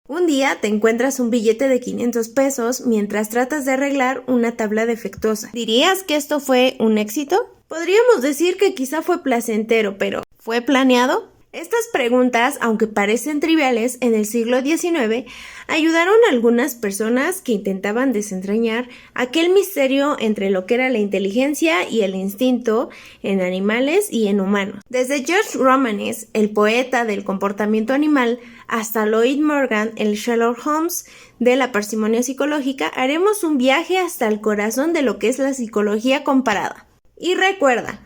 Un día te encuentras un billete de 500 pesos mientras tratas de arreglar una tabla defectuosa. ¿Dirías que esto fue un éxito? Podríamos decir que quizá fue placentero, pero ¿fue planeado? Estas preguntas, aunque parecen triviales, en el siglo XIX ayudaron a algunas personas que intentaban desentrañar aquel misterio entre lo que era la inteligencia y el instinto en animales y en humanos. Desde George Romanes, el poeta del comportamiento animal, hasta Lloyd Morgan, el Sherlock Holmes de la parsimonia psicológica, haremos un viaje hasta el corazón de lo que es la psicología comparada. Y recuerda,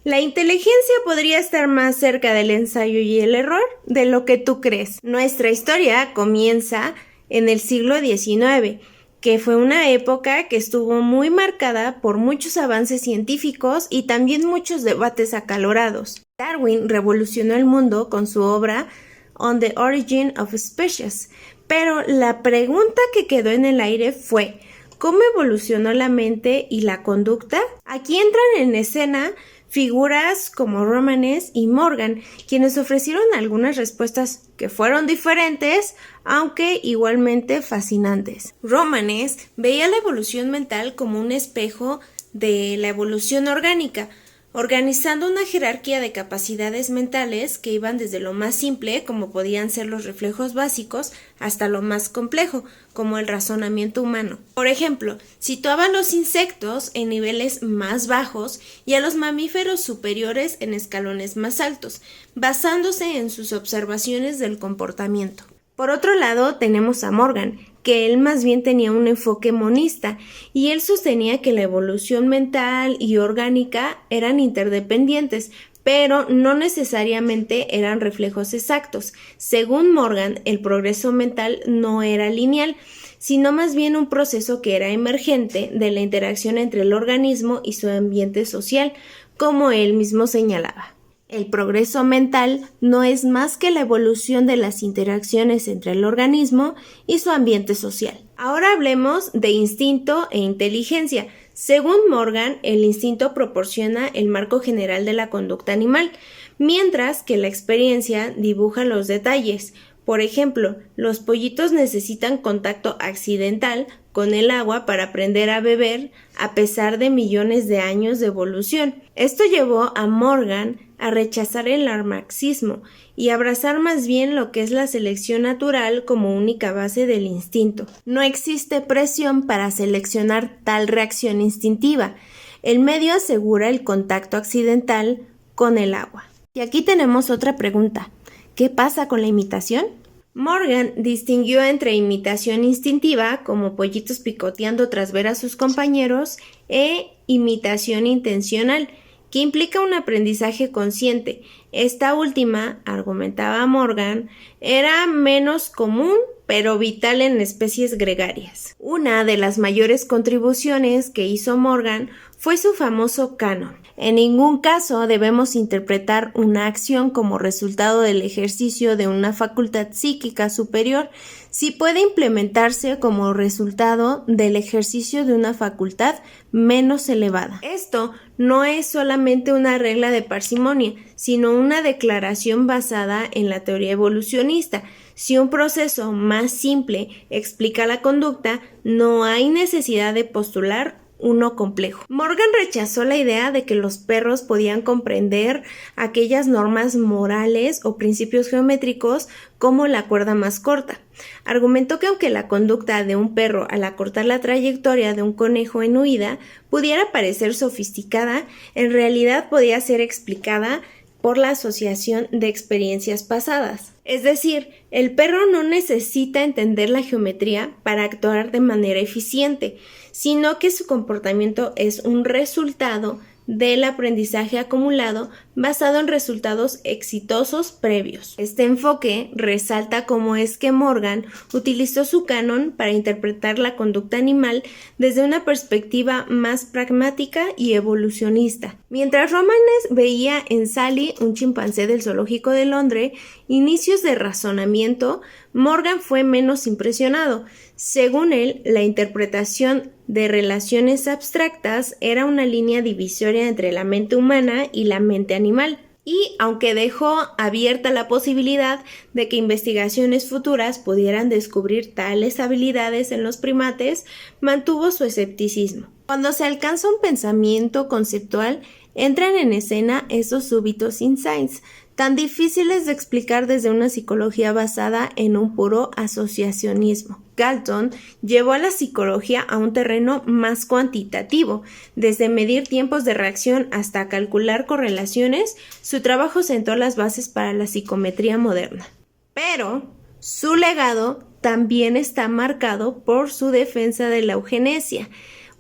la inteligencia podría estar más cerca del ensayo y el error de lo que tú crees. Nuestra historia comienza en el siglo XIX, que fue una época que estuvo muy marcada por muchos avances científicos y también muchos debates acalorados. Darwin revolucionó el mundo con su obra On the Origin of Species, pero la pregunta que quedó en el aire fue: ¿cómo evolucionó la mente y la conducta? Aquí entran en escena figuras como Romanes y Morgan, quienes ofrecieron algunas respuestas que fueron diferentes, aunque igualmente fascinantes. Romanes veía la evolución mental como un espejo de la evolución orgánica, organizando una jerarquía de capacidades mentales que iban desde lo más simple, como podían ser los reflejos básicos, hasta lo más complejo, como el razonamiento humano. Por ejemplo, situaba a los insectos en niveles más bajos y a los mamíferos superiores en escalones más altos, basándose en sus observaciones del comportamiento. Por otro lado, tenemos a Morgan, que él más bien tenía un enfoque monista, y él sostenía que la evolución mental y orgánica eran interdependientes, pero no necesariamente eran reflejos exactos. Según Morgan, el progreso mental no era lineal, sino más bien un proceso que era emergente de la interacción entre el organismo y su ambiente social, como él mismo señalaba. El progreso mental no es más que la evolución de las interacciones entre el organismo y su ambiente social. Ahora hablemos de instinto e inteligencia. Según Morgan, el instinto proporciona el marco general de la conducta animal, mientras que la experiencia dibuja los detalles. Por ejemplo, los pollitos necesitan contacto accidental con el agua para aprender a beber a pesar de millones de años de evolución. Esto llevó a Morgan a rechazar el marxismo y abrazar más bien lo que es la selección natural como única base del instinto. No existe presión para seleccionar tal reacción instintiva. El medio asegura el contacto accidental con el agua. Y aquí tenemos otra pregunta. ¿Qué pasa con la imitación? Morgan distinguió entre imitación instintiva, como pollitos picoteando tras ver a sus compañeros, e imitación intencional, que implica un aprendizaje consciente. Esta última, argumentaba Morgan, era menos común, pero vital en especies gregarias. Una de las mayores contribuciones que hizo Morgan fue su famoso canon. En ningún caso debemos interpretar una acción como resultado del ejercicio de una facultad psíquica superior, si puede implementarse como resultado del ejercicio de una facultad menos elevada. Esto no es solamente una regla de parsimonia, sino una declaración basada en la teoría evolucionista. Si un proceso más simple explica la conducta, no hay necesidad de postular uno complejo. Morgan rechazó la idea de que los perros podían comprender aquellas normas morales o principios geométricos como la cuerda más corta. Argumentó que aunque la conducta de un perro al acortar la trayectoria de un conejo en huida pudiera parecer sofisticada, en realidad podía ser explicada por la asociación de experiencias pasadas. Es decir, el perro no necesita entender la geometría para actuar de manera eficiente, sino que su comportamiento es un resultado del aprendizaje acumulado basado en resultados exitosos previos. Este enfoque resalta cómo es que Morgan utilizó su canon para interpretar la conducta animal desde una perspectiva más pragmática y evolucionista. Mientras Romanes veía en Sally, un chimpancé del zoológico de Londres, inicios de razonamiento, Morgan fue menos impresionado. Según él, la interpretación de relaciones abstractas era una línea divisoria entre la mente humana y la mente animal. Y aunque dejó abierta la posibilidad de que investigaciones futuras pudieran descubrir tales habilidades en los primates, mantuvo su escepticismo. Cuando se alcanza un pensamiento conceptual, entran en escena esos súbitos insights, tan difíciles de explicar desde una psicología basada en un puro asociacionismo. Galton llevó a la psicología a un terreno más cuantitativo. Desde medir tiempos de reacción hasta calcular correlaciones, su trabajo sentó las bases para la psicometría moderna. Pero su legado también está marcado por su defensa de la eugenesia,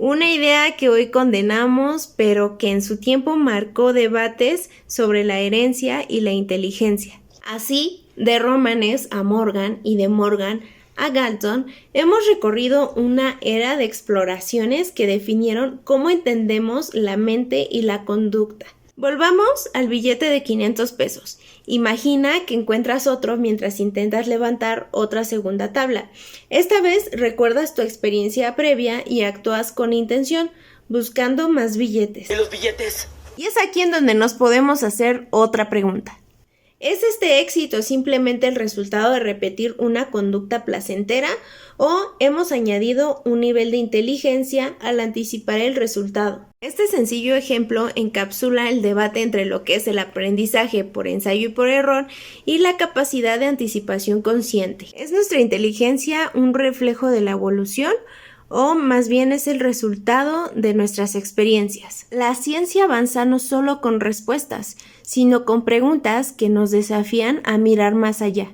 una idea que hoy condenamos, pero que en su tiempo marcó debates sobre la herencia y la inteligencia. Así, de Romanes a Morgan y de Morgan a Galton, hemos recorrido una era de exploraciones que definieron cómo entendemos la mente y la conducta. Volvamos al billete de 500 pesos. Imagina que encuentras otro mientras intentas levantar otra segunda tabla. Esta vez recuerdas tu experiencia previa y actúas con intención, buscando más billetes. ¿Y los billetes? Y es aquí en donde nos podemos hacer otra pregunta. ¿Es este éxito simplemente el resultado de repetir una conducta placentera o hemos añadido un nivel de inteligencia al anticipar el resultado? Este sencillo ejemplo encapsula el debate entre lo que es el aprendizaje por ensayo y por error y la capacidad de anticipación consciente. ¿Es nuestra inteligencia un reflejo de la evolución o más bien es el resultado de nuestras experiencias? La ciencia avanza no solo con respuestas, sino con preguntas que nos desafían a mirar más allá.